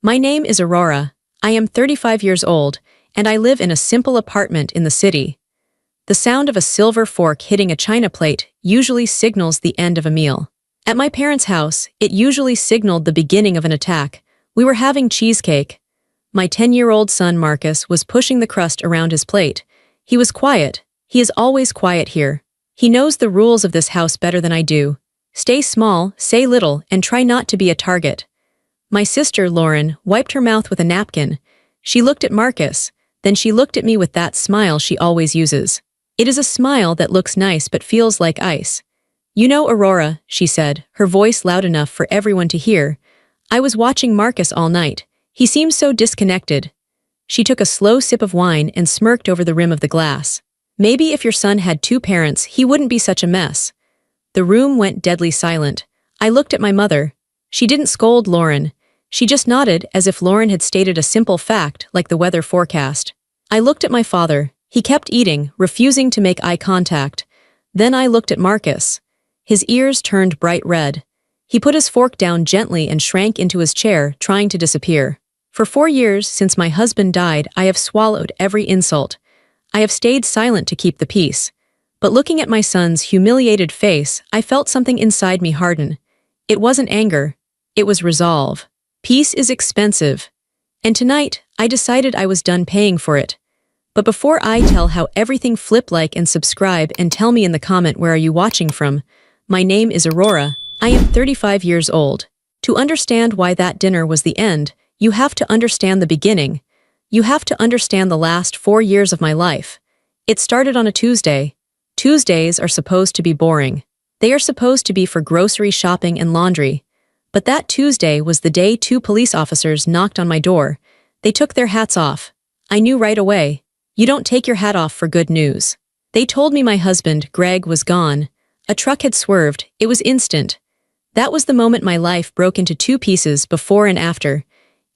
My name is Aurora. I am 35 years old, and I live in a simple apartment in the city. The sound of a silver fork hitting a china plate usually signals the end of a meal. At my parents' house, it usually signaled the beginning of an attack. We were having cheesecake. My 10-year-old son Marcus was pushing the crust around his plate. He was quiet. He is always quiet here. He knows the rules of this house better than I do. Stay small, say little, and try not to be a target. My sister, Lauren, wiped her mouth with a napkin. She looked at Marcus, then she looked at me with that smile she always uses. It is a smile that looks nice but feels like ice. You know, Aurora, she said, her voice loud enough for everyone to hear. I was watching Marcus all night. He seemed so disconnected. She took a slow sip of wine and smirked over the rim of the glass. Maybe if your son had two parents, he wouldn't be such a mess. The room went deadly silent. I looked at my mother. She didn't scold Lauren. She just nodded as if Lauren had stated a simple fact like the weather forecast. I looked at my father. He kept eating, refusing to make eye contact. Then I looked at Marcus. His ears turned bright red. He put his fork down gently and shrank into his chair, trying to disappear. For 4 years since my husband died, I have swallowed every insult. I have stayed silent to keep the peace. But looking at my son's humiliated face, I felt something inside me harden. It wasn't anger. It was resolve. Peace is expensive. And tonight, I decided I was done paying for it. But before I tell how everything, flip like and subscribe and tell me in the comment where are you watching from. My name is Aurora. I am 35 years old. To understand why that dinner was the end, you have to understand the beginning. You have to understand the last 4 years of my life. It started on a Tuesday. Tuesdays are supposed to be boring. They are supposed to be for grocery shopping and laundry. But that Tuesday was the day 2 police officers knocked on my door. They took their hats off. I knew right away. You don't take your hat off for good news. They told me my husband, Greg, was gone. A truck had swerved. It was instant. That was the moment my life broke into 2 pieces, before and after.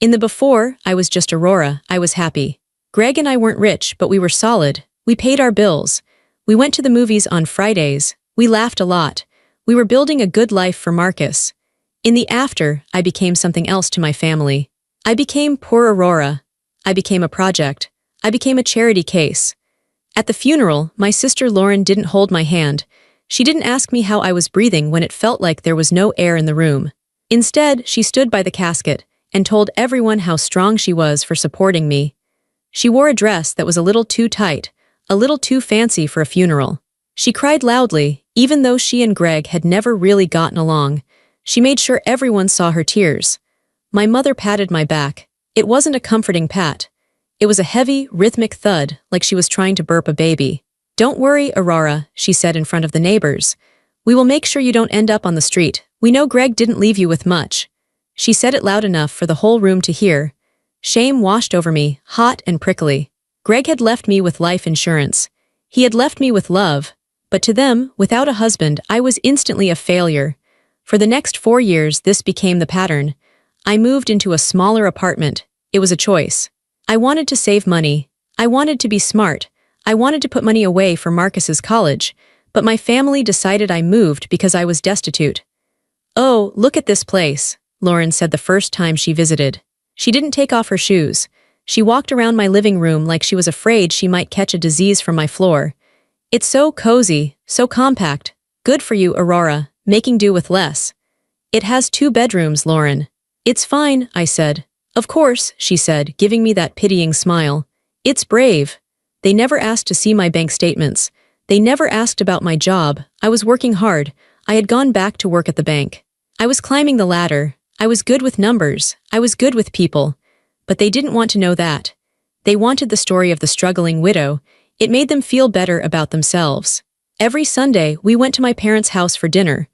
In the before, I was just Aurora. I was happy. Greg and I weren't rich, but we were solid. We paid our bills. We went to the movies on Fridays. We laughed a lot. We were building a good life for Marcus. In the after, I became something else to my family. I became poor Aurora. I became a project. I became a charity case. At the funeral, my sister Lauren didn't hold my hand. She didn't ask me how I was breathing when it felt like there was no air in the room. Instead, she stood by the casket and told everyone how strong she was for supporting me. She wore a dress that was a little too tight, a little too fancy for a funeral. She cried loudly, even though she and Greg had never really gotten along. She made sure everyone saw her tears. My mother patted my back. It wasn't a comforting pat. It was a heavy, rhythmic thud, like she was trying to burp a baby. Don't worry, Aurora, she said in front of the neighbors. We will make sure you don't end up on the street. We know Greg didn't leave you with much. She said it loud enough for the whole room to hear. Shame washed over me, hot and prickly. Greg had left me with life insurance. He had left me with love. But to them, without a husband, I was instantly a failure. For the next 4 years, this became the pattern. I moved into a smaller apartment. It was a choice. I wanted to save money. I wanted to be smart. I wanted to put money away for Marcus's college. But my family decided I moved because I was destitute. Oh, look at this place, Lauren said the first time she visited. She didn't take off her shoes. She walked around my living room like she was afraid she might catch a disease from my floor. It's so cozy, so compact. Good for you, Aurora, making do with less. It has 2 bedrooms, Lauren. It's fine, I said. Of course, she said, giving me that pitying smile. It's brave. They never asked to see my bank statements. They never asked about my job. I was working hard. I had gone back to work at the bank. I was climbing the ladder. I was good with numbers. I was good with people. But they didn't want to know that. They wanted the story of the struggling widow. It made them feel better about themselves. Every Sunday, we went to my parents' house for dinner.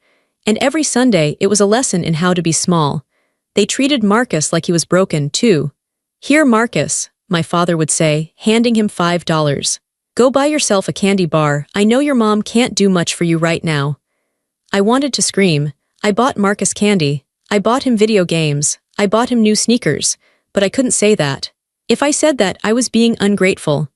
And every Sunday, it was a lesson in how to be small. They treated Marcus like he was broken, too. Here, Marcus, my father would say, handing him $5. Go buy yourself a candy bar. I know your mom can't do much for you right now. I wanted to scream. I bought Marcus candy. I bought him video games. I bought him new sneakers. But I couldn't say that. If I said that, I was being ungrateful.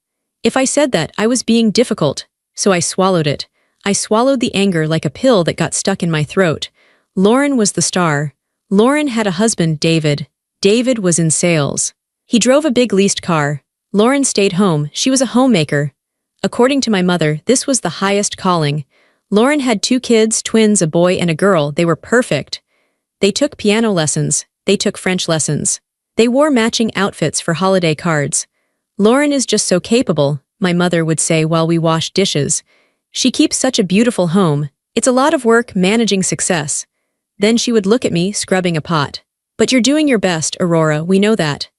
If I said that, I was being difficult. So I swallowed it. I swallowed the anger like a pill that got stuck in my throat. Lauren was the star. Lauren had a husband, David. David was in sales. He drove a big leased car. Lauren stayed home. She was a homemaker. According to my mother, this was the highest calling. Lauren had 2 kids, twins, a boy and a girl. They were perfect. They took piano lessons. They took French lessons. They wore matching outfits for holiday cards. Lauren is just so capable, my mother would say while we washed dishes. She keeps such a beautiful home. It's a lot of work managing success. Then she would look at me, scrubbing a pot. But you're doing your best, Aurora, we know that.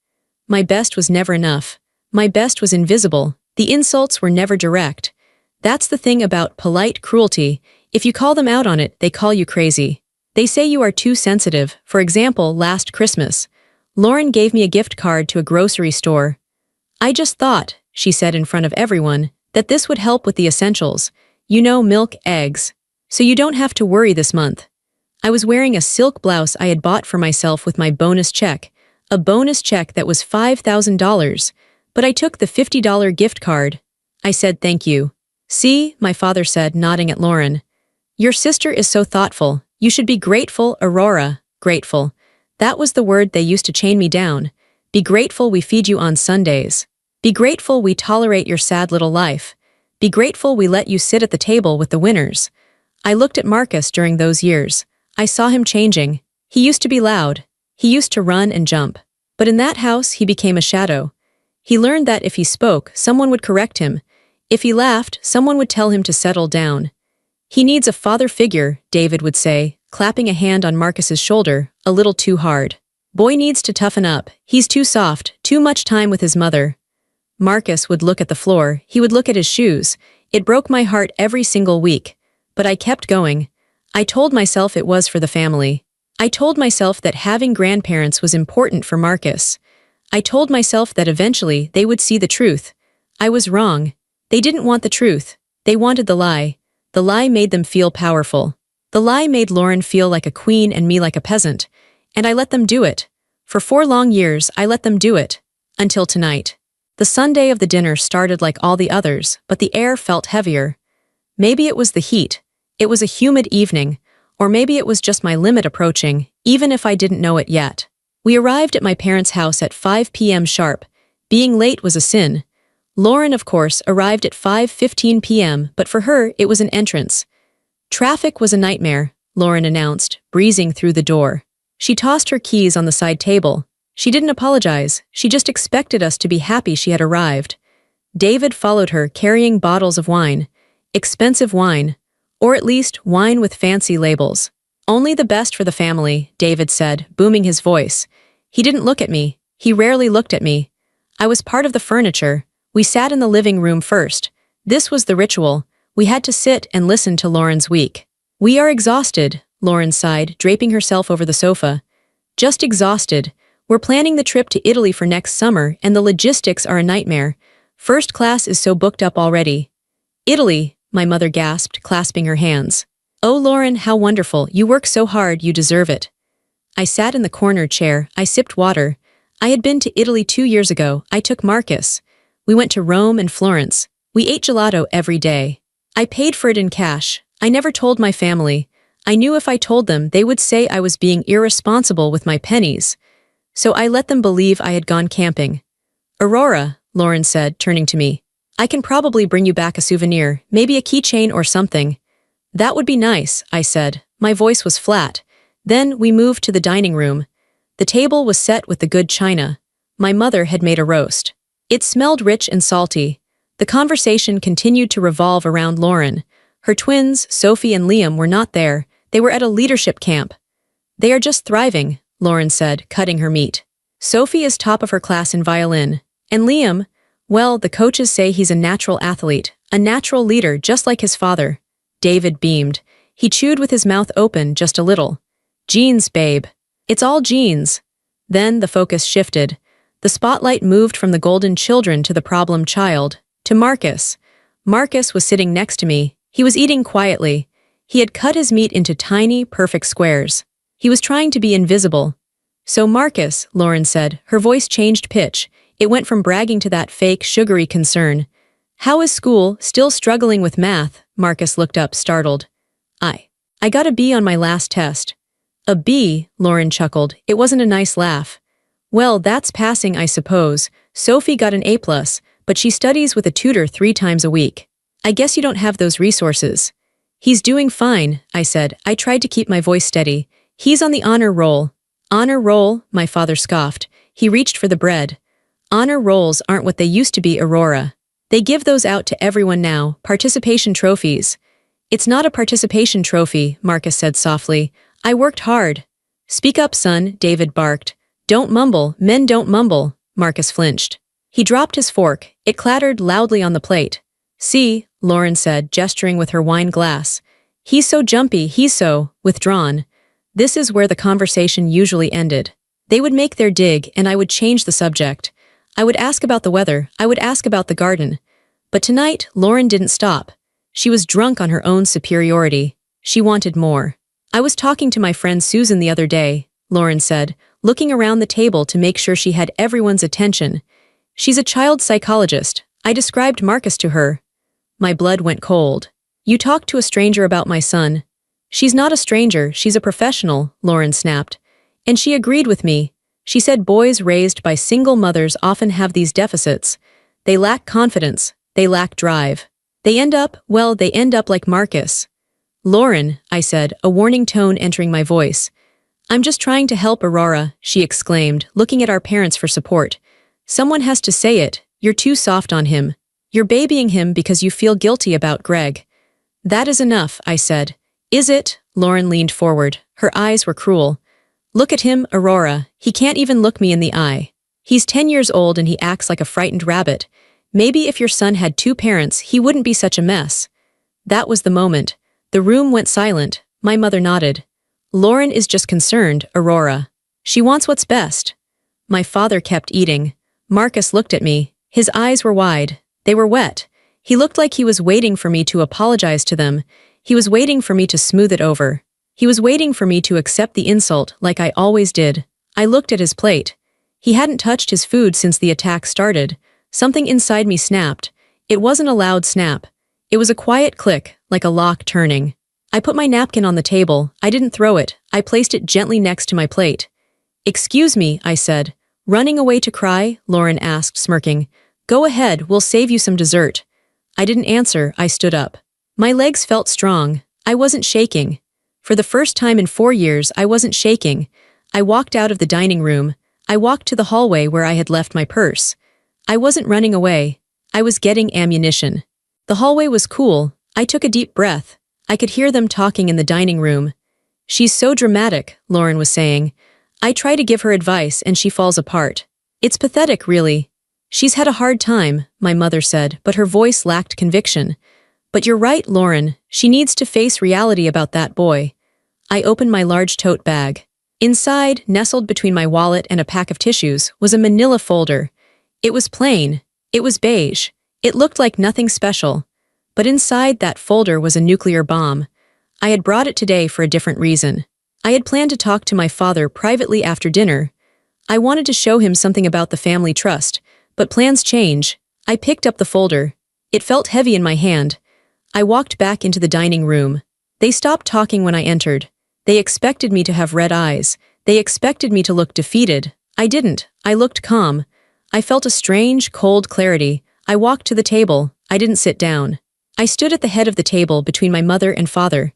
My best was never enough. My best was invisible. The insults were never direct. That's the thing about polite cruelty. If you call them out on it, they call you crazy. They say you are too sensitive. For example, last Christmas, Lauren gave me a gift card to a grocery store. I just thought, she said in front of everyone, that this would help with the essentials. You know, milk, eggs. So you don't have to worry this month. I was wearing a silk blouse I had bought for myself with my bonus check. A bonus check that was $5,000. But I took the $50 gift card. I said thank you. See, my father said, nodding at Lauren. Your sister is so thoughtful. You should be grateful, Aurora. Grateful. That was the word they used to chain me down. Be grateful we feed you on Sundays. Be grateful we tolerate your sad little life. Be grateful we let you sit at the table with the winners. I looked at Marcus during those years. I saw him changing. He used to be loud. He used to run and jump. But in that house, he became a shadow. He learned that if he spoke, someone would correct him. If he laughed, someone would tell him to settle down. He needs a father figure, David would say, clapping a hand on Marcus's shoulder, a little too hard. Boy needs to toughen up. He's too soft, too much time with his mother. Marcus would look at the floor. He would look at his shoes. It broke my heart every single week. But I kept going. I told myself it was for the family. I told myself that having grandparents was important for Marcus. I told myself that eventually they would see the truth. I was wrong. They didn't want the truth. They wanted the lie. The lie made them feel powerful. The lie made Lauren feel like a queen and me like a peasant. And I let them do it. For 4 long years, I let them do it. Until tonight. The Sunday of the dinner started like all the others, but the air felt heavier. Maybe it was the heat. It was a humid evening. Or maybe it was just my limit approaching, even if I didn't know it yet. We arrived at my parents' house at 5 p.m. sharp. Being late was a sin. Lauren, of course, arrived at 5:15 p.m., but for her, it was an entrance. Traffic was a nightmare, Lauren announced, breezing through the door. She tossed her keys on the side table. She didn't apologize. She just expected us to be happy she had arrived. David followed her, carrying bottles of wine. Expensive wine. Or at least wine with fancy labels. Only the best for the family, David said, booming his voice. He didn't look at me. He rarely looked at me. I was part of the furniture. We sat in the living room first. This was the ritual. We had to sit and listen to Lauren's week. We are exhausted, Lauren sighed, draping herself over the sofa. Just exhausted. We're planning the trip to Italy for next summer, and the logistics are a nightmare. First class is so booked up already. Italy, my mother gasped, clasping her hands. Oh, Lauren, how wonderful. You work so hard, you deserve it. I sat in the corner chair. I sipped water. I had been to Italy 2 years ago. I took Marcus. We went to Rome and Florence. We ate gelato every day. I paid for it in cash. I never told my family. I knew if I told them, they would say I was being irresponsible with my pennies. So I let them believe I had gone camping. Aurora, Lauren said, turning to me. I can probably bring you back a souvenir, maybe a keychain or something. That would be nice, I said. My voice was flat. Then we moved to the dining room. The table was set with the good china. My mother had made a roast. It smelled rich and salty. The conversation continued to revolve around Lauren. Her twins, Sophie and Liam, were not there. They were at a leadership camp. They are just thriving, Lauren said, cutting her meat. Sophie is top of her class in violin. And Liam, well, the coaches say he's a natural athlete, a natural leader just like his father. David beamed. He chewed with his mouth open just a little. Genes, babe. It's all genes. Then the focus shifted. The spotlight moved from the golden children to the problem child, to Marcus. Marcus was sitting next to me. He was eating quietly. He had cut his meat into tiny, perfect squares. He was trying to be invisible. So Marcus, Lauren said, her voice changed pitch. It went from bragging to that fake, sugary concern. How is school? Still struggling with math? Marcus looked up, startled. I got a B on my last test. A B, Lauren chuckled. It wasn't a nice laugh. Well, that's passing, I suppose. Sophie got an A+, but she studies with a tutor 3 times a week. I guess you don't have those resources. He's doing fine, I said. I tried to keep my voice steady. He's on the honor roll. Honor roll? My father scoffed. He reached for the bread. Honor rolls aren't what they used to be, Aurora. They give those out to everyone now, participation trophies. It's not a participation trophy, Marcus said softly. I worked hard. Speak up, son, David barked. Don't mumble, men don't mumble, Marcus flinched. He dropped his fork. It clattered loudly on the plate. See, Lauren said, gesturing with her wine glass. He's so jumpy, he's so withdrawn. This is where the conversation usually ended. They would make their dig, and I would change the subject. I would ask about the weather, I would ask about the garden. But tonight, Lauren didn't stop. She was drunk on her own superiority. She wanted more. I was talking to my friend Susan the other day, Lauren said, looking around the table to make sure she had everyone's attention. She's a child psychologist. I described Marcus to her. My blood went cold. You talked to a stranger about my son. She's not a stranger, she's a professional, Lauren snapped. And she agreed with me. She said boys raised by single mothers often have these deficits. They lack confidence. They lack drive. They end up like Marcus. Lauren, I said, a warning tone entering my voice. I'm just trying to help Aurora, she exclaimed, looking at our parents for support. Someone has to say it. You're too soft on him. You're babying him because you feel guilty about Greg. That is enough, I said. Is it? Lauren leaned forward. Her eyes were cruel. Look at him, Aurora. He can't even look me in the eye. He's 10 years old and he acts like a frightened rabbit. Maybe if your son had 2 parents, he wouldn't be such a mess. That was the moment. The room went silent. My mother nodded. Lauren is just concerned, Aurora. She wants what's best. My father kept eating. Marcus looked at me. His eyes were wide. They were wet. He looked like he was waiting for me to apologize to them. He was waiting for me to smooth it over. He was waiting for me to accept the insult like I always did. I looked at his plate. He hadn't touched his food since the attack started. Something inside me snapped. It wasn't a loud snap. It was a quiet click, like a lock turning. I put my napkin on the table. I didn't throw it. I placed it gently next to my plate. Excuse me, I said. Running away to cry? Lauren asked, smirking. Go ahead, we'll save you some dessert. I didn't answer. I stood up. My legs felt strong. I wasn't shaking. For the first time in 4 years, I wasn't shaking. I walked out of the dining room. I walked to the hallway where I had left my purse. I wasn't running away. I was getting ammunition. The hallway was cool. I took a deep breath. I could hear them talking in the dining room. She's so dramatic, Lauren was saying. I try to give her advice and she falls apart. It's pathetic, really. She's had a hard time, my mother said, but her voice lacked conviction. But you're right, Lauren. She needs to face reality about that boy. I opened my large tote bag. Inside, nestled between my wallet and a pack of tissues, was a manila folder. It was plain. It was beige. It looked like nothing special. But inside that folder was a nuclear bomb. I had brought it today for a different reason. I had planned to talk to my father privately after dinner. I wanted to show him something about the family trust, but plans change. I picked up the folder. It felt heavy in my hand. I walked back into the dining room. They stopped talking when I entered. They expected me to have red eyes. They expected me to look defeated. I didn't. I looked calm. I felt a strange, cold clarity. I walked to the table. I didn't sit down. I stood at the head of the table between my mother and father.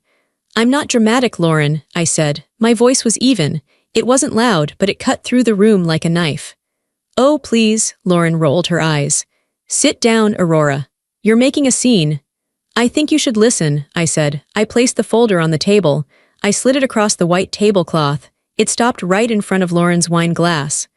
I'm not dramatic, Lauren, I said. My voice was even. It wasn't loud, but it cut through the room like a knife. Oh, please, Lauren rolled her eyes. Sit down, Aurora. You're making a scene. I think you should listen, I said. I placed the folder on the table. I slid it across the white tablecloth. It stopped right in front of Lauren's wine glass.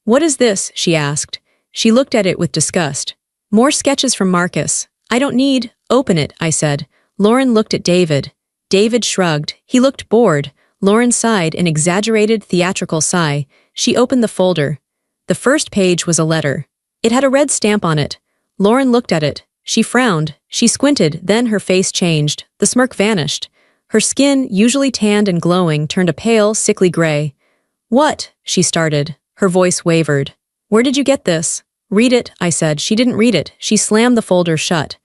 What is this? She asked. She looked at it with disgust. More sketches from Marcus. I don't need. Open it, I said. Lauren looked at David. David shrugged. He looked bored. Lauren sighed an exaggerated, theatrical sigh. She opened the folder. The first page was a letter. It had a red stamp on it. Lauren looked at it. She frowned. She squinted, then her face changed. The smirk vanished. Her skin, usually tanned and glowing, turned a pale, sickly gray. What? She started. Her voice wavered. Where did you get this? Read it, I said. She didn't read it. She slammed the folder shut.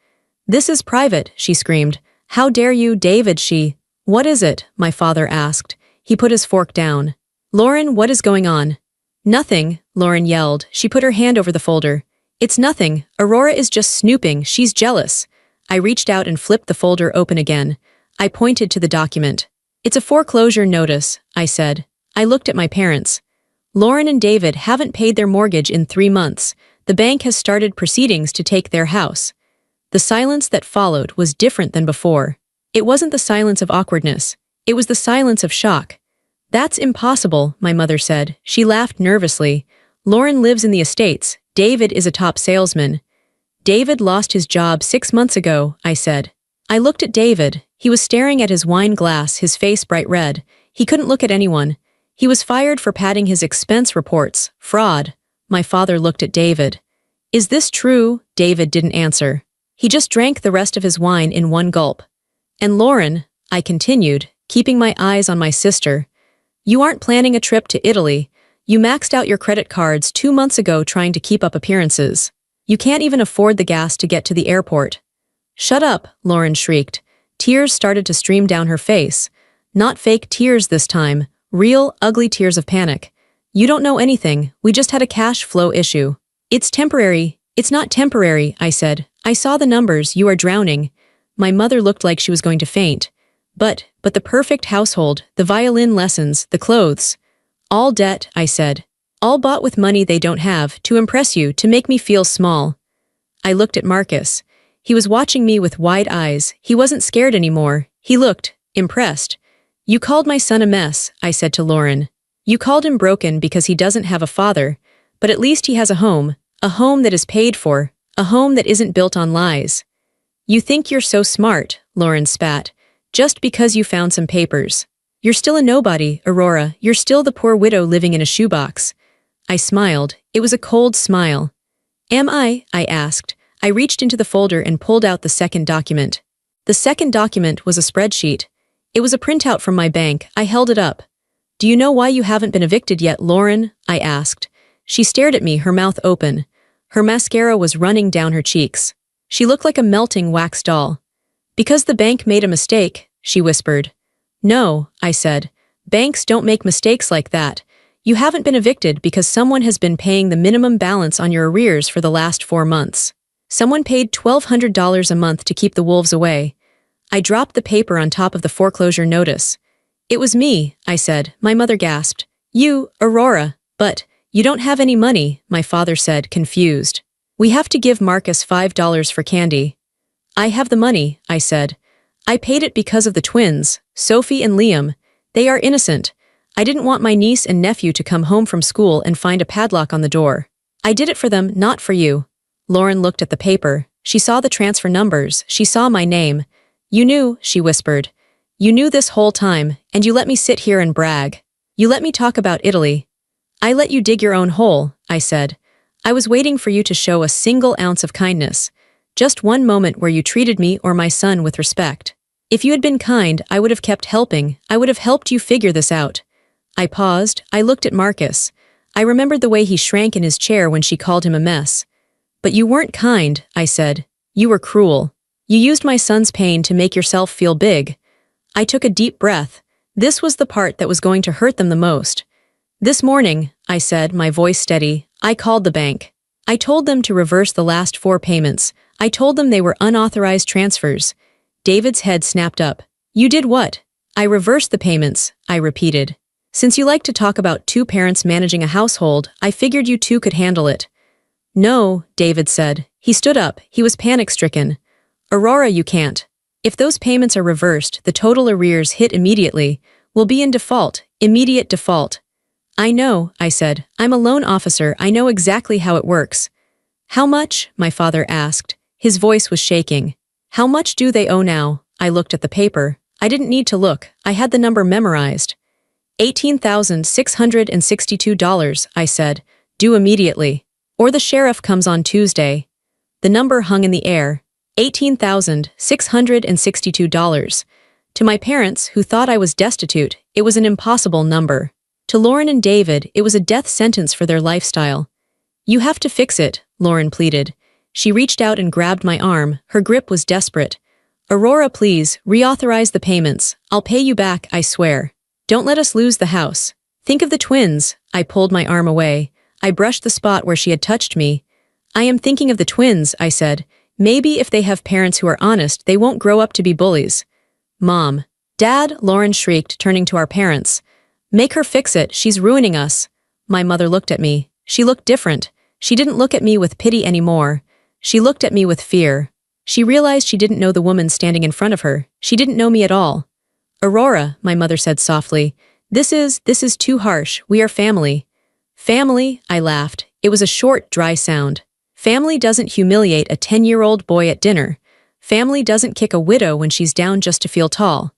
This is private, she screamed. How dare you, David, she... What is it? My father asked. He put his fork down. Lauren, what is going on? Nothing, Lauren yelled. She put her hand over the folder. It's nothing. Aurora is just snooping. She's jealous. I reached out and flipped the folder open again. I pointed to the document. It's a foreclosure notice, I said. I looked at my parents. Lauren and David haven't paid their mortgage in 3 months. The bank has started proceedings to take their house. The silence that followed was different than before. It wasn't the silence of awkwardness. It was the silence of shock. That's impossible, my mother said. She laughed nervously. Lauren lives in the estates. David is a top salesman. David lost his job 6 months ago, I said. I looked at David. He was staring at his wine glass, his face bright red. He couldn't look at anyone. He was fired for padding his expense reports. Fraud. My father looked at David. Is this true? David didn't answer. He just drank the rest of his wine in one gulp. And Lauren, I continued, keeping my eyes on my sister. You aren't planning a trip to Italy. You maxed out your credit cards 2 months ago trying to keep up appearances. You can't even afford the gas to get to the airport. Shut up, Lauren shrieked. Tears started to stream down her face. Not fake tears this time. Real, ugly tears of panic. You don't know anything. We just had a cash flow issue. It's temporary. It's not temporary, I said. I saw the numbers. You are drowning. My mother looked like she was going to faint. But the perfect household, the violin lessons, the clothes. All debt, I said. All bought with money they don't have, to impress you, to make me feel small. I looked at Marcus. He was watching me with wide eyes. He wasn't scared anymore. He looked impressed. You called my son a mess, I said to Lauren. You called him broken because he doesn't have a father, but at least he has a home that is paid for, a home that isn't built on lies. You think you're so smart, Lauren spat, just because you found some papers. You're still a nobody, Aurora. You're still the poor widow living in a shoebox. I smiled. It was a cold smile. Am I asked. I reached into the folder and pulled out the second document. The second document was a spreadsheet. It was a printout from my bank. I held it up. Do you know why you haven't been evicted yet, Lauren? I asked. She stared at me, her mouth open. Her mascara was running down her cheeks. She looked like a melting wax doll. Because the bank made a mistake, she whispered. No, I said. Banks don't make mistakes like that. You haven't been evicted because someone has been paying the minimum balance on your arrears for the last 4 months. Someone paid $1,200 a month to keep the wolves away. I dropped the paper on top of the foreclosure notice. It was me, I said. My mother gasped. You, Aurora. But you don't have any money, my father said, confused. We have to give Marcus $5 for candy. I have the money, I said. I paid it because of the twins, Sophie and Liam. They are innocent. I didn't want my niece and nephew to come home from school and find a padlock on the door. I did it for them, not for you. Lauren looked at the paper. She saw the transfer numbers. She saw my name. You knew, she whispered. You knew this whole time, and you let me sit here and brag. You let me talk about Italy. I let you dig your own hole, I said. I was waiting for you to show a single ounce of kindness. Just one moment where you treated me or my son with respect. If you had been kind, I would have kept helping. I would have helped you figure this out. I paused. I looked at Marcus. I remembered the way he shrank in his chair when she called him a mess. But you weren't kind, I said. You were cruel. You used my son's pain to make yourself feel big. I took a deep breath. This was the part that was going to hurt them the most. This morning, I said, my voice steady, I called the bank. I told them to reverse the last 4 payments. I told them they were unauthorized transfers. David's head snapped up. You did what? I reversed the payments, I repeated. Since you like to talk about 2 parents managing a household, I figured you 2 could handle it. No, David said. He stood up. He was panic-stricken. Aurora, you can't. If those payments are reversed, the total arrears hit immediately. We'll be in default, immediate default. I know, I said. I'm a loan officer. I know exactly how it works. How much? My father asked. His voice was shaking. How much do they owe now? I looked at the paper. I didn't need to look. I had the number memorized. $18,662, I said. Due immediately. Or the sheriff comes on Tuesday. The number hung in the air. $18,662. To my parents, who thought I was destitute, it was an impossible number. To Lauren and David, it was a death sentence for their lifestyle. You have to fix it, Lauren pleaded. She reached out and grabbed my arm. Her grip was desperate. Aurora, please, reauthorize the payments. I'll pay you back, I swear. Don't let us lose the house. Think of the twins. I pulled my arm away. I brushed the spot where she had touched me. I am thinking of the twins, I said. Maybe if they have parents who are honest, they won't grow up to be bullies. Mom. Dad, Lauren shrieked, turning to our parents. Make her fix it, she's ruining us. My mother looked at me. She looked different. She didn't look at me with pity anymore. She looked at me with fear. She realized she didn't know the woman standing in front of her. She didn't know me at all. Aurora, my mother said softly. This is too harsh. We are family. Family, I laughed. It was a short, dry sound. Family doesn't humiliate a 10-year-old boy at dinner. Family doesn't kick a widow when she's down just to feel tall.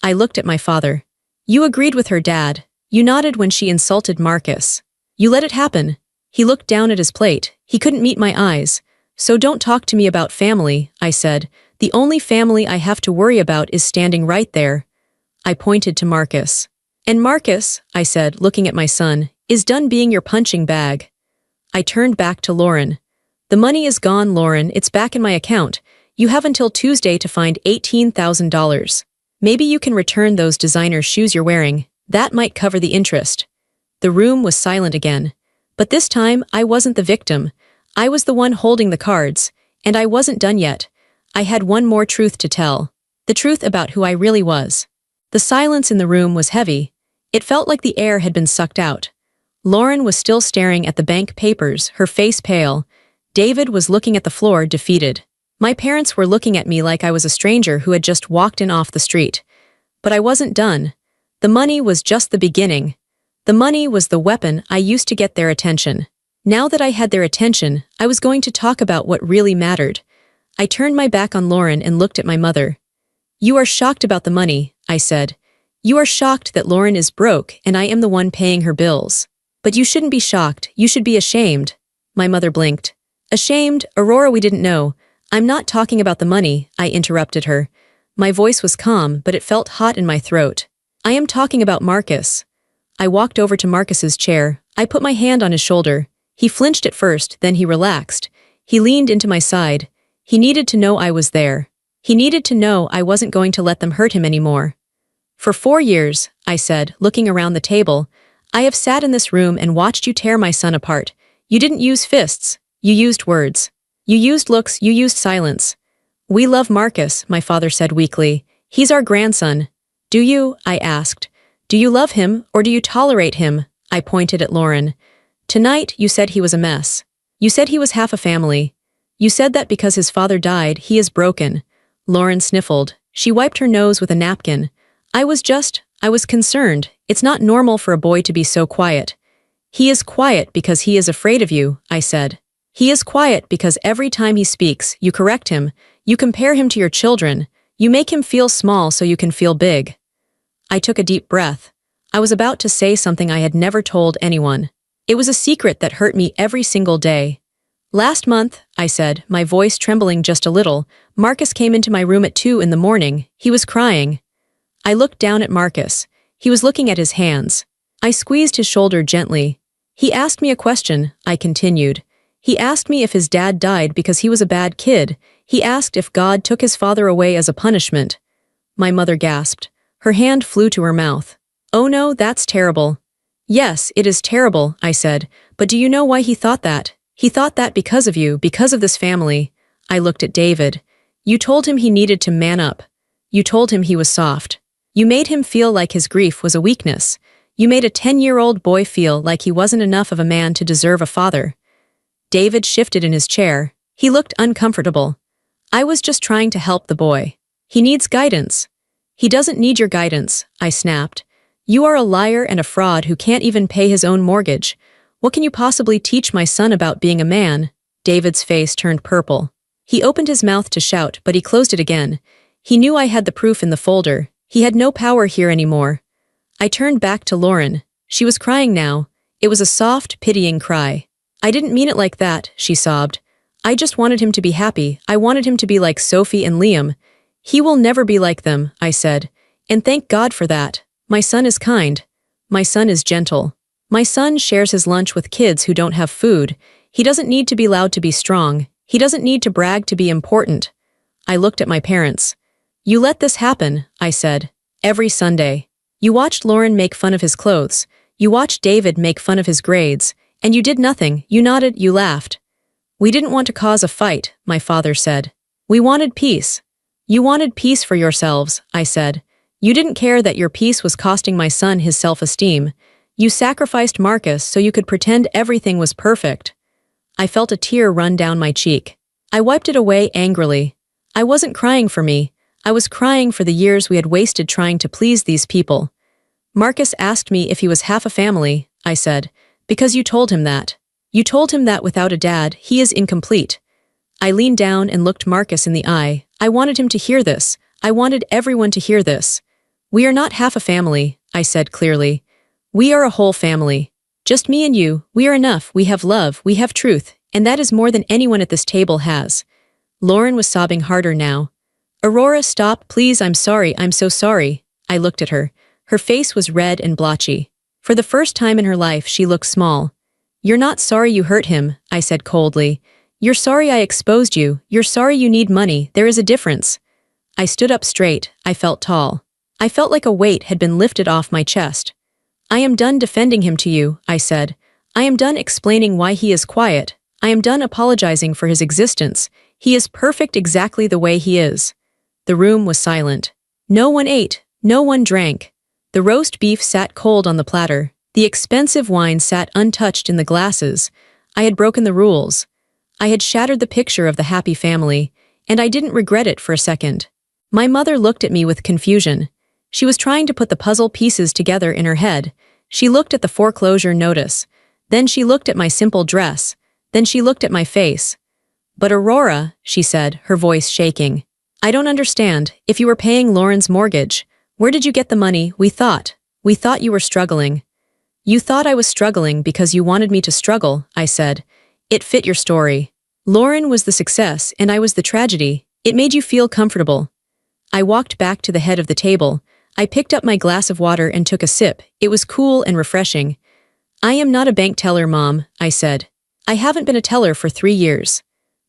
I looked at my father. You agreed with her, Dad. You nodded when she insulted Marcus. You let it happen. He looked down at his plate. He couldn't meet my eyes. So don't talk to me about family, I said. The only family I have to worry about is standing right there. I pointed to Marcus. And Marcus, I said, looking at my son, is done being your punching bag. I turned back to Lauren. The money is gone, Lauren. It's back in my account. You have until Tuesday to find $18,000. Maybe you can return those designer shoes you're wearing. That might cover the interest. The room was silent again. But this time, I wasn't the victim. I was the one holding the cards. And I wasn't done yet. I had one more truth to tell. The truth about who I really was. The silence in the room was heavy. It felt like the air had been sucked out. Lauren was still staring at the bank papers, her face pale. David was looking at the floor, defeated. My parents were looking at me like I was a stranger who had just walked in off the street. But I wasn't done. The money was just the beginning. The money was the weapon I used to get their attention. Now that I had their attention, I was going to talk about what really mattered. I turned my back on Lauren and looked at my mother. You are shocked about the money, I said. You are shocked that Lauren is broke and I am the one paying her bills. But you shouldn't be shocked, you should be ashamed. My mother blinked. Ashamed, Aurora, we didn't know. I'm not talking about the money, I interrupted her. My voice was calm, but it felt hot in my throat. I am talking about Marcus. I walked over to Marcus's chair. I put my hand on his shoulder. He flinched at first, then he relaxed. He leaned into my side. He needed to know I was there. He needed to know I wasn't going to let them hurt him anymore. For 4 years, I said, looking around the table, I have sat in this room and watched you tear my son apart. You didn't use fists. You used words. You used looks, you used silence. We love Marcus, my father said weakly. He's our grandson. Do you? I asked. Do you love him, or do you tolerate him? I pointed at Lauren. Tonight, you said he was a mess. You said he was half a family. You said that because his father died, he is broken. Lauren sniffled. She wiped her nose with a napkin. I was concerned. It's not normal for a boy to be so quiet. He is quiet because he is afraid of you, I said. He is quiet because every time he speaks, you correct him, you compare him to your children, you make him feel small so you can feel big. I took a deep breath. I was about to say something I had never told anyone. It was a secret that hurt me every single day. Last month, I said, my voice trembling just a little, Marcus came into my room at 2 in the morning. He was crying. I looked down at Marcus. He was looking at his hands. I squeezed his shoulder gently. He asked me a question, I continued. He asked me if his dad died because he was a bad kid. He asked if God took his father away as a punishment. My mother gasped. Her hand flew to her mouth. Oh no, that's terrible. Yes, it is terrible, I said. But do you know why he thought that? He thought that because of you, because of this family. I looked at David. You told him he needed to man up. You told him he was soft. You made him feel like his grief was a weakness. You made a 10-year-old boy feel like he wasn't enough of a man to deserve a father. David shifted in his chair. He looked uncomfortable. I was just trying to help the boy. He needs guidance. He doesn't need your guidance, I snapped. You are a liar and a fraud who can't even pay his own mortgage. What can you possibly teach my son about being a man? David's face turned purple. He opened his mouth to shout, but he closed it again. He knew I had the proof in the folder. He had no power here anymore. I turned back to Lauren. She was crying now. It was a soft, pitying cry. I didn't mean it like that, she sobbed. I just wanted him to be happy. I wanted him to be like Sophie and Liam. He will never be like them, I said. And thank God for that. My son is kind. My son is gentle. My son shares his lunch with kids who don't have food. He doesn't need to be loud to be strong. He doesn't need to brag to be important. I looked at my parents. You let this happen, I said. Every Sunday. You watched Lauren make fun of his clothes. You watched David make fun of his grades. And you did nothing, you nodded, you laughed. We didn't want to cause a fight, my father said. We wanted peace. You wanted peace for yourselves, I said. You didn't care that your peace was costing my son his self-esteem. You sacrificed Marcus so you could pretend everything was perfect. I felt a tear run down my cheek. I wiped it away angrily. I wasn't crying for me. I was crying for the years we had wasted trying to please these people. Marcus asked me if he was half a family, I said, because you told him that. You told him that without a dad, he is incomplete. I leaned down and looked Marcus in the eye. I wanted him to hear this. I wanted everyone to hear this. We are not half a family, I said clearly. We are a whole family. Just me and you, we are enough, we have love, we have truth, and that is more than anyone at this table has. Lauren was sobbing harder now. Aurora, stop, please, I'm sorry, I'm so sorry. I looked at her. Her face was red and blotchy. For the first time in her life, she looked small. You're not sorry you hurt him, I said coldly. You're sorry I exposed you, you're sorry you need money, there is a difference. I stood up straight, I felt tall. I felt like a weight had been lifted off my chest. I am done defending him to you, I said. I am done explaining why he is quiet. I am done apologizing for his existence. He is perfect exactly the way he is. The room was silent. No one ate, no one drank. The roast beef sat cold on the platter. The expensive wine sat untouched in the glasses. I had broken the rules. I had shattered the picture of the happy family, and I didn't regret it for a second. My mother looked at me with confusion. She was trying to put the puzzle pieces together in her head. She looked at the foreclosure notice. Then she looked at my simple dress. Then she looked at my face. But Aurora, she said, her voice shaking. I don't understand. If you were paying Lauren's mortgage, where did you get the money? We thought you were struggling. You thought I was struggling because you wanted me to struggle, I said. It fit your story. Lauren was the success and I was the tragedy. It made you feel comfortable. I walked back to the head of the table. I picked up my glass of water and took a sip. It was cool and refreshing. I am not a bank teller, Mom, I said. I haven't been a teller for 3 years.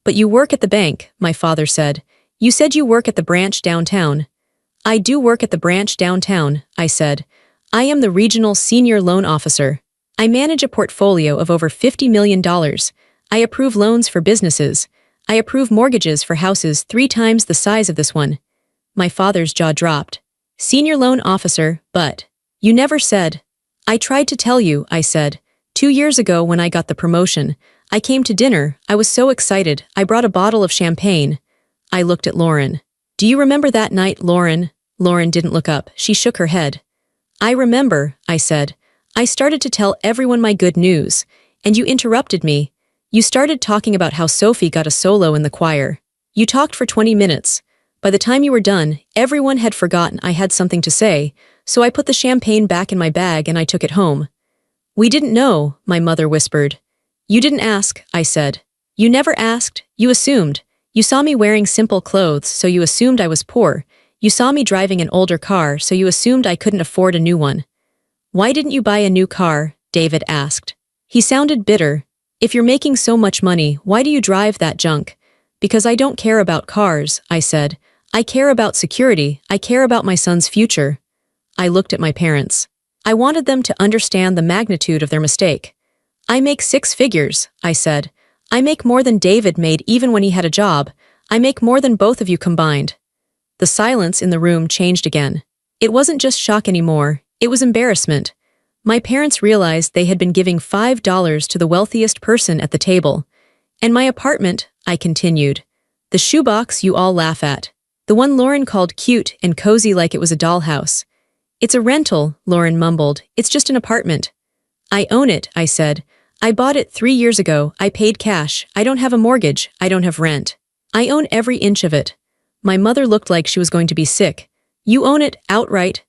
But you work at the bank, my father said. You said you work at the branch downtown. I do work at the branch downtown, I said. I am the regional senior loan officer. I manage a portfolio of over $50 million. I approve loans for businesses. I approve mortgages for houses 3 times the size of this one. My father's jaw dropped. Senior loan officer, but you never said. I tried to tell you, I said. 2 years ago when I got the promotion, I came to dinner. I was so excited. I brought a bottle of champagne. I looked at Lauren. Do you remember that night, Lauren? Lauren didn't look up. She shook her head. I remember, I said. I started to tell everyone my good news, and you interrupted me. You started talking about how Sophie got a solo in the choir. You talked for 20 minutes. By the time you were done, everyone had forgotten I had something to say, so I put the champagne back in my bag and I took it home. We didn't know, my mother whispered. You didn't ask, I said. You never asked, you assumed. You saw me wearing simple clothes, so you assumed I was poor. You saw me driving an older car, so you assumed I couldn't afford a new one. Why didn't you buy a new car? David asked. He sounded bitter. If you're making so much money, why do you drive that junk? Because I don't care about cars, I said. I care about security. I care about my son's future. I looked at my parents. I wanted them to understand the magnitude of their mistake. I make 6 figures, I said. I make more than David made even when he had a job. I make more than both of you combined. The silence in the room changed again. It wasn't just shock anymore, it was embarrassment. My parents realized they had been giving $5 to the wealthiest person at the table. And my apartment, I continued. The shoebox you all laugh at. The one Lauren called cute and cozy like it was a dollhouse. It's a rental, Lauren mumbled. It's just an apartment. I own it, I said. I bought it 3 years ago. I paid cash. I don't have a mortgage. I don't have rent. I own every inch of it. My mother looked like she was going to be sick. You own it outright?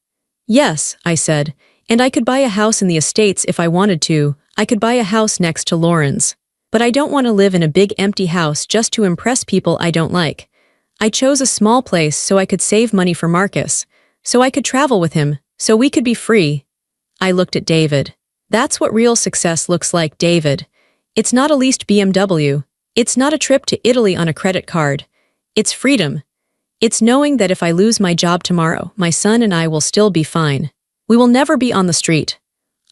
Yes, I said. And I could buy a house in the estates if I wanted to. I could buy a house next to Lauren's. But I don't want to live in a big empty house just to impress people I don't like. I chose a small place so I could save money for Marcus, so I could travel with him, so we could be free. I looked at David. That's what real success looks like, David. It's not a leased BMW. It's not a trip to Italy on a credit card. It's freedom. It's knowing that if I lose my job tomorrow, my son and I will still be fine. We will never be on the street.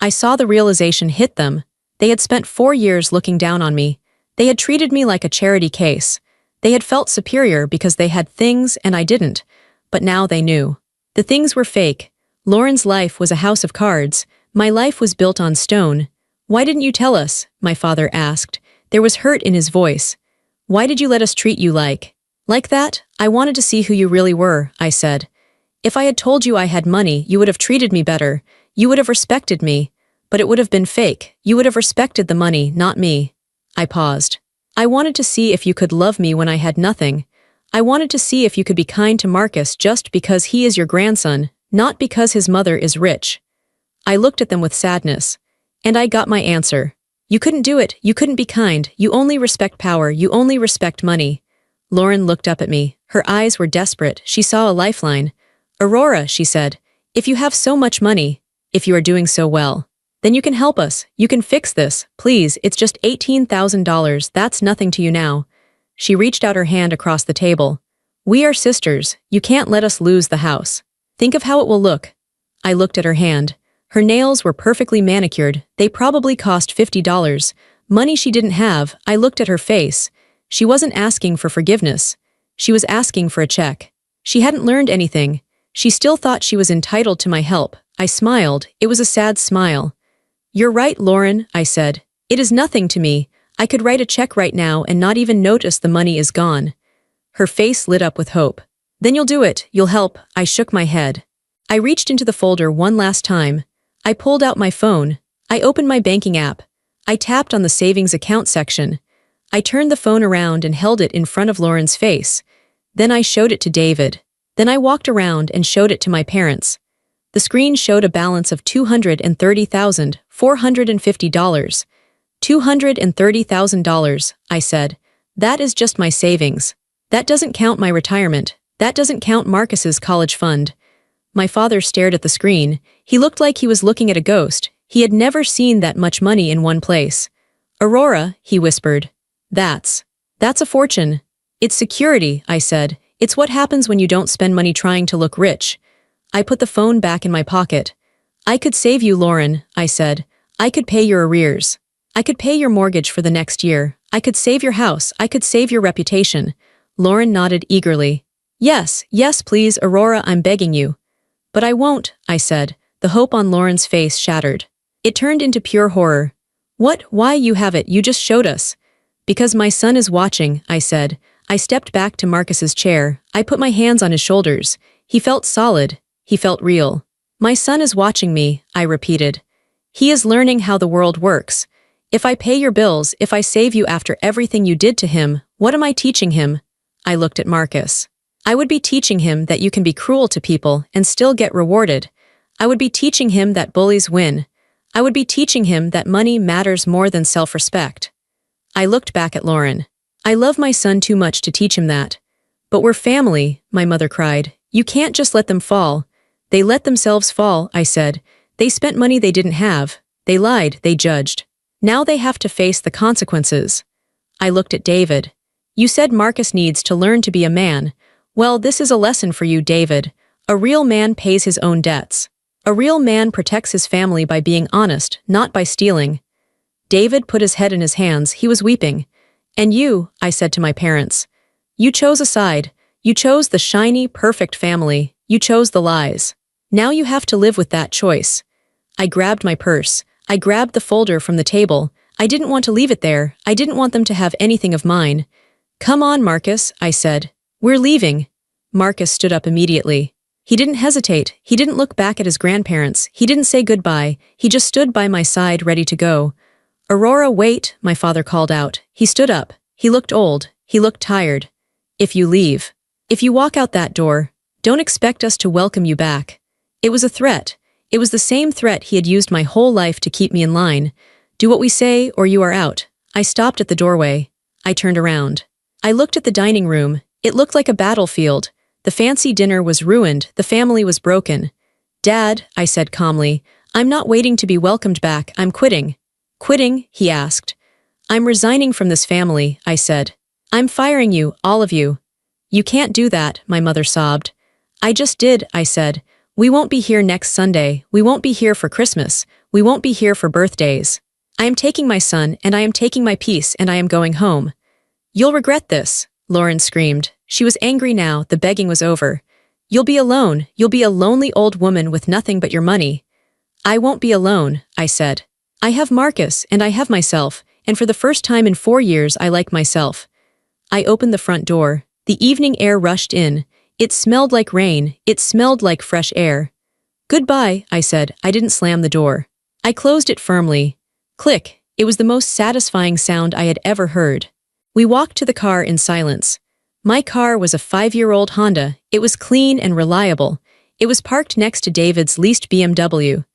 I saw the realization hit them. They had spent 4 years looking down on me. They had treated me like a charity case. They had felt superior because they had things and I didn't. But now they knew. The things were fake. Lauren's life was a house of cards. My life was built on stone. Why didn't you tell us? My father asked. There was hurt in his voice. Why did you let us treat you like that? I wanted to see who you really were, I said. If I had told you I had money, you would have treated me better. You would have respected me. But it would have been fake. You would have respected the money, not me. I paused. I wanted to see if you could love me when I had nothing. I wanted to see if you could be kind to Marcus just because he is your grandson, not because his mother is rich. I looked at them with sadness. And I got my answer. You couldn't do it, you couldn't be kind, you only respect power, you only respect money. Lauren looked up at me. Her eyes were desperate. She saw a lifeline. Aurora, she said, if you have so much money, if you are doing so well, then you can help us. You can fix this. Please, it's just $18,000. That's nothing to you now. She reached out her hand across the table. We are sisters. You can't let us lose the house. Think of how it will look. I looked at her hand. Her nails were perfectly manicured. They probably cost $50. Money she didn't have. I looked at her face. She wasn't asking for forgiveness. She was asking for a check. She hadn't learned anything. She still thought she was entitled to my help. I smiled. It was a sad smile. You're right, Lauren, I said. It is nothing to me. I could write a check right now and not even notice the money is gone. Her face lit up with hope. Then you'll do it. You'll help. I shook my head. I reached into the folder one last time. I pulled out my phone. I opened my banking app. I tapped on the savings account section. I turned the phone around and held it in front of Lauren's face. Then I showed it to David. Then I walked around and showed it to my parents. The screen showed a balance of $230,450. $230,000, I said. That is just my savings. That doesn't count my retirement. That doesn't count Marcus's college fund. My father stared at the screen. He looked like he was looking at a ghost. He had never seen that much money in one place. Aurora, he whispered. That's a fortune. It's security, I said. It's what happens when you don't spend money trying to look rich. I put the phone back in my pocket. I could save you, Lauren, I said. I could pay your arrears. I could pay your mortgage for the next year. I could save your house. I could save your reputation. Lauren nodded eagerly. Yes, yes, please, Aurora, I'm begging you. But I won't, I said. The hope on Lauren's face shattered. It turned into pure horror. What? Why you have it? You just showed us. Because my son is watching, I said. I stepped back to Marcus's chair. I put my hands on his shoulders. He felt solid. He felt real. My son is watching me, I repeated. He is learning how the world works. If I pay your bills, if I save you after everything you did to him, what am I teaching him? I looked at Marcus. I would be teaching him that you can be cruel to people and still get rewarded. I would be teaching him that bullies win. I would be teaching him that money matters more than self-respect. I looked back at Lauren. I love my son too much to teach him that. But we're family, my mother cried. You can't just let them fall. They let themselves fall, I said. They spent money they didn't have. They lied, they judged. Now they have to face the consequences. I looked at David. You said Marcus needs to learn to be a man. Well, this is a lesson for you, David. A real man pays his own debts. A real man protects his family by being honest, not by stealing. David put his head in his hands. He was weeping. And you, I said to my parents. You chose a side. You chose the shiny, perfect family. You chose the lies. Now you have to live with that choice. I grabbed my purse. I grabbed the folder from the table. I didn't want to leave it there. I didn't want them to have anything of mine. Come on, Marcus, I said. We're leaving. Marcus stood up immediately. He didn't hesitate. He didn't look back at his grandparents. He didn't say goodbye. He just stood by my side, ready to go. Aurora, wait, my father called out. He stood up. He looked old. He looked tired. If you leave, if you walk out that door, don't expect us to welcome you back. It was a threat. It was the same threat he had used my whole life to keep me in line. Do what we say or you are out. I stopped at the doorway. I turned around. I looked at the dining room. It looked like a battlefield. The fancy dinner was ruined. The family was broken. Dad, I said calmly, I'm not waiting to be welcomed back. I'm quitting. Quitting? He asked. I'm resigning from this family, I said. I'm firing you, all of you. You can't do that, my mother sobbed. I just did, I said. We won't be here next Sunday. We won't be here for Christmas. We won't be here for birthdays. I am taking my son, and I am taking my peace, and I am going home. You'll regret this, Lauren screamed. She was angry now, the begging was over. You'll be alone, you'll be a lonely old woman with nothing but your money. I won't be alone, I said. I have Marcus, and I have myself, and for the first time in 4 years I like myself. I opened the front door. The evening air rushed in. It smelled like rain, it smelled like fresh air. Goodbye, I said. I didn't slam the door. I closed it firmly. Click. It was the most satisfying sound I had ever heard. We walked to the car in silence. My car was a 5-year-old Honda. It was clean and reliable. It was parked next to David's leased BMW.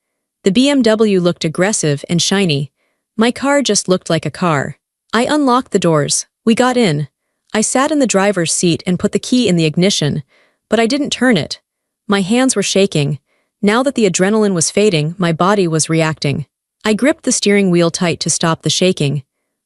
The BMW looked aggressive and shiny. My car just looked like a car. I unlocked the doors. We got in. I sat in the driver's seat and put the key in the ignition, but I didn't turn it. My hands were shaking. Now that the adrenaline was fading, my body was reacting. I gripped the steering wheel tight to stop the shaking.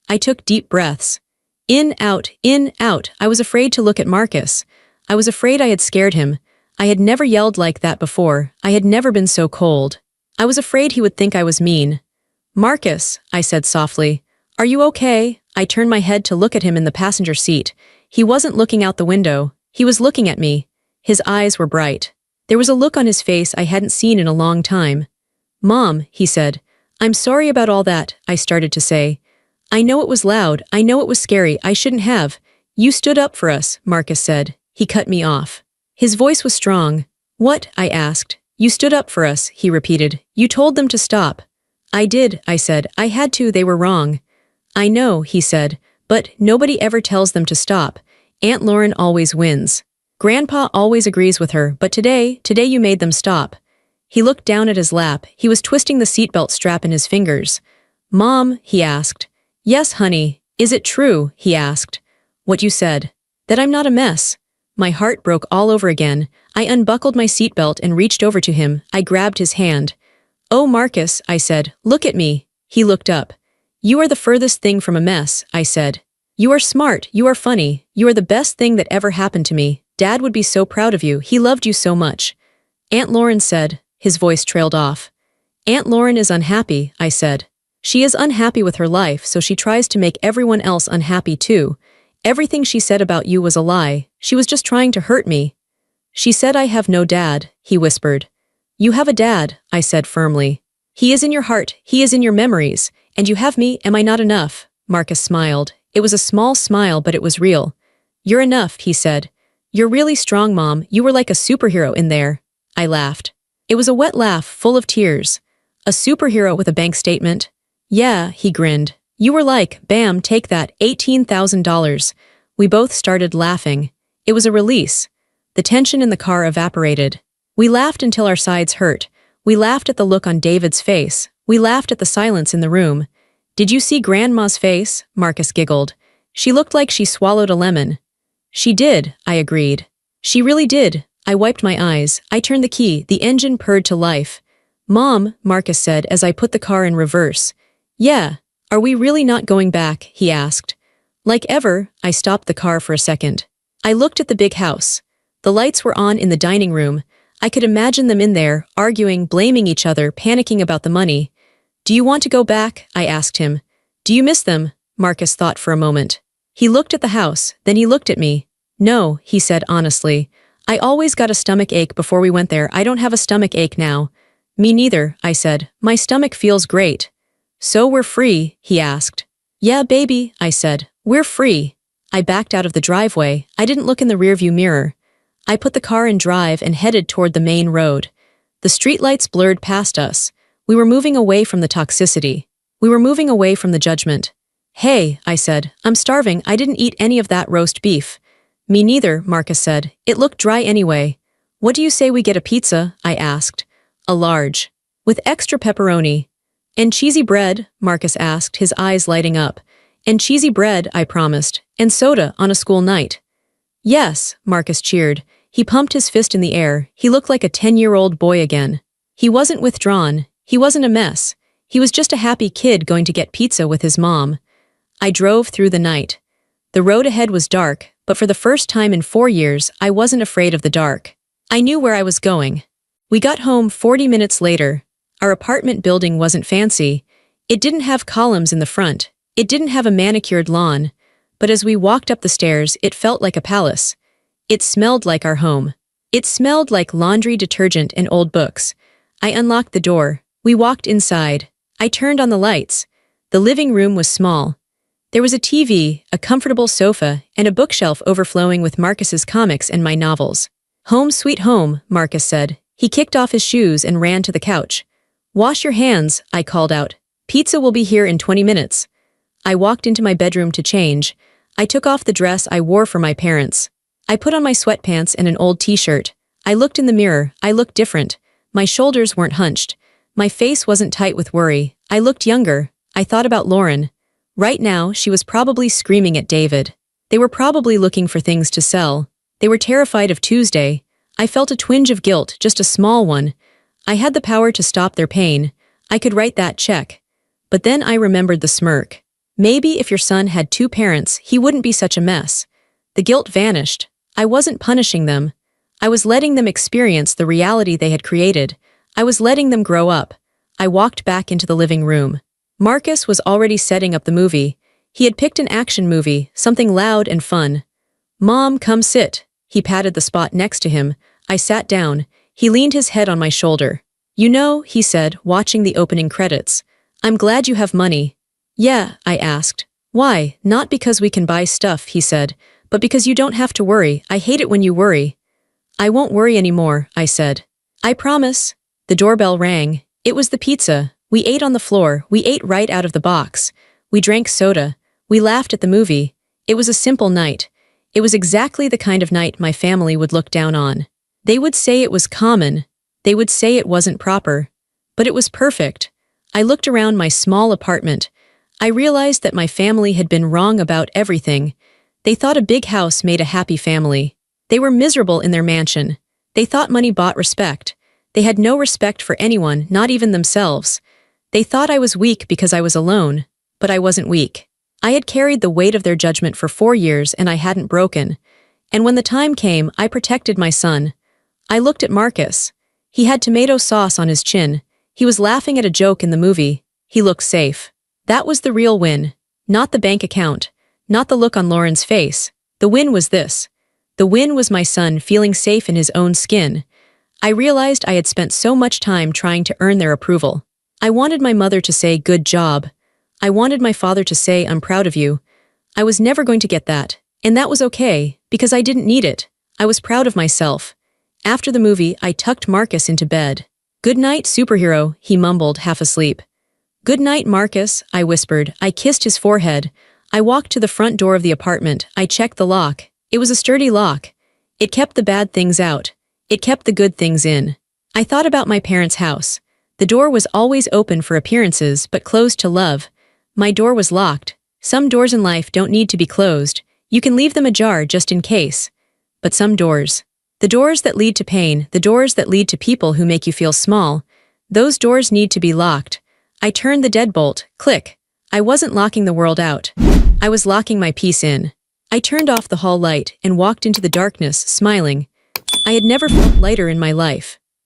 I took deep breaths. In, out, in, out. I was afraid to look at Marcus. I was afraid I had scared him. I had never yelled like that before. I had never been so cold. I was afraid he would think I was mean. Marcus, I said softly. Are you okay? I turned my head to look at him in the passenger seat. He wasn't looking out the window. He was looking at me. His eyes were bright. There was a look on his face I hadn't seen in a long time. Mom, he said. I'm sorry about all that, I started to say. I know it was loud. I know it was scary. I shouldn't have. You stood up for us, Marcus said. He cut me off. His voice was strong. What? I asked. You stood up for us, he repeated. You told them to stop. I did, I said. I had to, they were wrong. I know, he said, but nobody ever tells them to stop. Aunt Lauren always wins. Grandpa always agrees with her, but today you made them stop. He looked down at his lap. He was twisting the seatbelt strap in his fingers. Mom, he asked. Yes, honey. Is it true, he asked. What you said. That I'm not a mess. My heart broke all over again. I unbuckled my seatbelt and reached over to him. I grabbed his hand. Oh, Marcus, I said, look at me. He looked up. You are the furthest thing from a mess, I said. You are smart, you are funny, you are the best thing that ever happened to me. Dad would be so proud of you, he loved you so much. Aunt Lauren said. His voice trailed off. Aunt Lauren is unhappy, I said. She is unhappy with her life, so she tries to make everyone else unhappy too. Everything she said about you was a lie. She was just trying to hurt me. She said I have no dad, he whispered. You have a dad, I said firmly. He is in your heart, he is in your memories, and you have me, am I not enough? Marcus smiled. It was a small smile, but it was real. You're enough, he said. You're really strong, Mom. You were like a superhero in there. I laughed. It was a wet laugh, full of tears. A superhero with a bank statement? Yeah, he grinned. You were like, bam, take that, $18,000. We both started laughing. It was a release. The tension in the car evaporated. We laughed until our sides hurt. We laughed at the look on David's face. We laughed at the silence in the room. Did you see Grandma's face? Marcus giggled. She looked like she swallowed a lemon. She did, I agreed. She really did. I wiped my eyes. I turned the key. The engine purred to life. Mom, Marcus said as I put the car in reverse. Yeah. Are we really not going back? He asked. Like ever, I stopped the car for a second. I looked at the big house. The lights were on in the dining room. I could imagine them in there, arguing, blaming each other, panicking about the money. Do you want to go back? I asked him. Do you miss them? Marcus thought for a moment. He looked at the house, then he looked at me. No, he said honestly. I always got a stomach ache before we went there. I don't have a stomach ache now. Me neither, I said. My stomach feels great. So we're free? He asked. Yeah, baby, I said. We're free. I backed out of the driveway. I didn't look in the rearview mirror. I put the car in drive and headed toward the main road. The streetlights blurred past us. We were moving away from the toxicity. We were moving away from the judgment. Hey, I said, I'm starving. I didn't eat any of that roast beef. Me neither, Marcus said. It looked dry anyway. What do you say we get a pizza? I asked. A large. With extra pepperoni. And cheesy bread? Marcus asked, his eyes lighting up. And cheesy bread, I promised. And soda on a school night. Yes, Marcus cheered. He pumped his fist in the air. He looked like a 10-year-old boy again. He wasn't withdrawn. He wasn't a mess. He was just a happy kid going to get pizza with his mom. I drove through the night. The road ahead was dark, but for the first time in 4 years, I wasn't afraid of the dark. I knew where I was going. We got home 40 minutes later. Our apartment building wasn't fancy. It didn't have columns in the front. It didn't have a manicured lawn. But as we walked up the stairs, it felt like a palace. It smelled like our home. It smelled like laundry detergent and old books. I unlocked the door. We walked inside. I turned on the lights. The living room was small. There was a TV, a comfortable sofa, and a bookshelf overflowing with Marcus's comics and my novels. "Home sweet home," Marcus said. He kicked off his shoes and ran to the couch. "Wash your hands," I called out. "Pizza will be here in 20 minutes." I walked into my bedroom to change. I took off the dress I wore for my parents. I put on my sweatpants and an old t-shirt. I looked in the mirror. I looked different. My shoulders weren't hunched. My face wasn't tight with worry. I looked younger. I thought about Lauren. Right now, she was probably screaming at David. They were probably looking for things to sell. They were terrified of Tuesday. I felt a twinge of guilt, just a small one. I had the power to stop their pain. I could write that check. But then I remembered the smirk. Maybe if your son had 2 parents, he wouldn't be such a mess. The guilt vanished. I wasn't punishing them. I was letting them experience the reality they had created. I was letting them grow up. I walked back into the living room. Marcus was already setting up the movie. He had picked an action movie, something loud and fun. "Mom, come sit." He patted the spot next to him. I sat down. He leaned his head on my shoulder. "You know," he said, watching the opening credits, "I'm glad you have money." "Yeah," I asked. "Why? Not because we can buy stuff," he said, "but because you don't have to worry. I hate it when you worry." "I won't worry anymore," I said. "I promise." The doorbell rang. It was the pizza. We ate on the floor. We ate right out of the box. We drank soda. We laughed at the movie. It was a simple night. It was exactly the kind of night my family would look down on. They would say it was common. They would say it wasn't proper. But it was perfect. I looked around my small apartment. I realized that my family had been wrong about everything. They thought a big house made a happy family. They were miserable in their mansion. They thought money bought respect. They had no respect for anyone, not even themselves. They thought I was weak because I was alone, but I wasn't weak. I had carried the weight of their judgment for 4 years and I hadn't broken. And when the time came, I protected my son. I looked at Marcus. He had tomato sauce on his chin. He was laughing at a joke in the movie. He looked safe. That was the real win. Not the bank account. Not the look on Lauren's face. The win was this. The win was my son feeling safe in his own skin. I realized I had spent so much time trying to earn their approval. I wanted my mother to say, "Good job." I wanted my father to say, "I'm proud of you." I was never going to get that, and that was okay, because I didn't need it. I was proud of myself. After the movie, I tucked Marcus into bed. "Good night, superhero," he mumbled, half asleep. "Good night, Marcus," I whispered. I kissed his forehead. I walked to the front door of the apartment. I checked the lock. It was a sturdy lock. It kept the bad things out. It kept the good things in. I thought about my parents' house. The door was always open for appearances, but closed to love. My door was locked. Some doors in life don't need to be closed. You can leave them ajar just in case. But some doors. The doors that lead to pain, the doors that lead to people who make you feel small, those doors need to be locked. I turned the deadbolt. Click. I wasn't locking the world out. I was locking my peace in. I turned off the hall light and walked into the darkness, smiling. I had never felt lighter in my life.